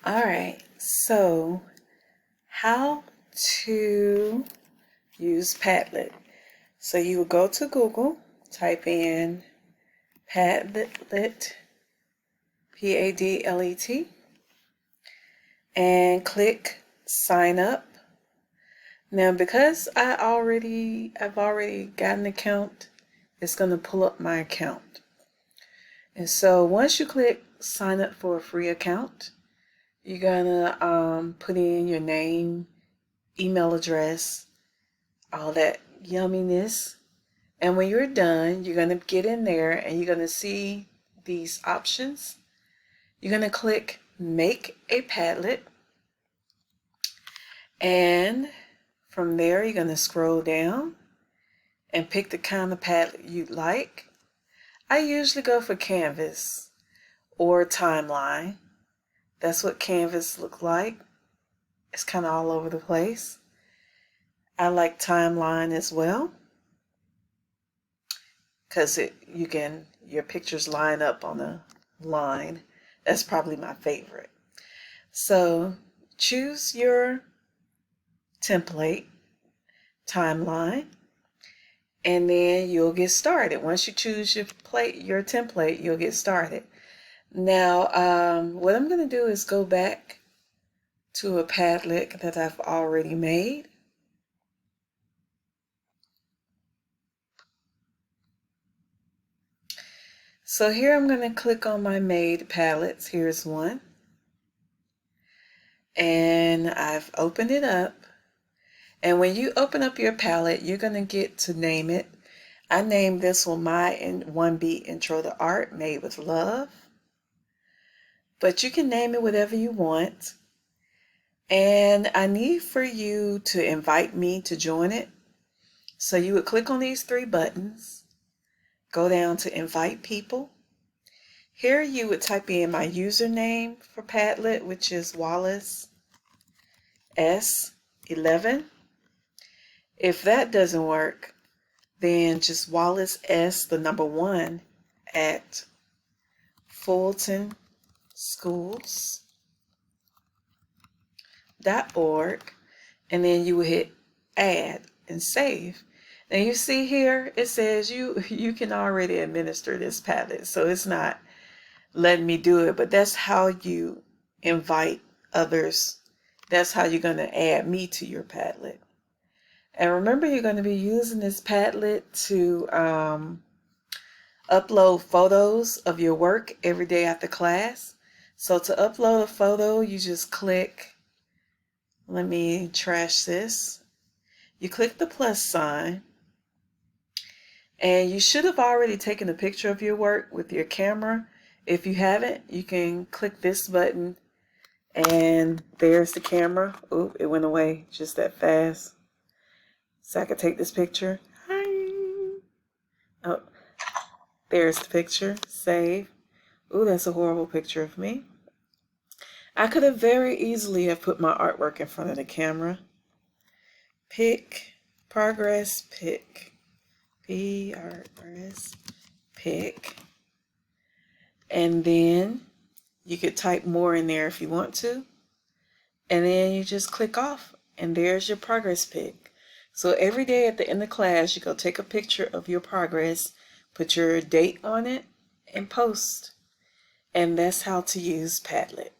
All right, so how to use Padlet. So you will go to Google, type in Padlet, Padlet, and click sign up. Now, because I've already got an account, it's going to pull up my account. And so once you click sign up for a free account, you're gonna put in your name, email address, all that yumminess. And when you're done, you're gonna get in there and you're gonna see these options. You're gonna click make a Padlet. And from there, you're gonna scroll down and pick the kind of Padlet you'd like. I usually go for Canvas or Timeline. That's what Canvas looks like. It's kind of all over the place. I like Timeline as well because your pictures line up on a line. That's probably my favorite. So choose your template, Timeline, and then you'll get started. Once you choose your template, you'll get started. Now, what I'm going to do is go back to a Padlet that I've already made. So here I'm going to click on my made Padlets. Here's one. And I've opened it up. And when you open up your Padlet, you're going to get to name it. I named this one my 1B Intro to Art, Made with Love. But you can name it whatever you want. And I need for you to invite me to join it. So you would click on these three buttons, go down to invite people. Here you would type in my username for Padlet, which is Wallace S11. If that doesn't work, then just Wallace S, the number 1, at Fulton Schools.org, and then you will hit add and save. Now you see here it says you can already administer this Padlet, so it's not letting me do it, but that's how you invite others. That's how you're going to add me to your Padlet. And remember, you're going to be using this Padlet to upload photos of your work every day after class. So to upload a photo, you just click, let me trash this. You click the plus sign, and you should have already taken a picture of your work with your camera. If you haven't, you can click this button, and there's the camera. Oop, it went away just that fast. So I could take this picture. Hi. Oh, there's the picture. Save. Ooh, that's a horrible picture of me. I could have very easily have put my artwork in front of the camera. Pick, progress, pick. PRS, pick. And then you could type more in there if you want to. And then you just click off, and there's your progress pick. So every day at the end of class, you go take a picture of your progress, put your date on it, and post. And that's how to use Padlet.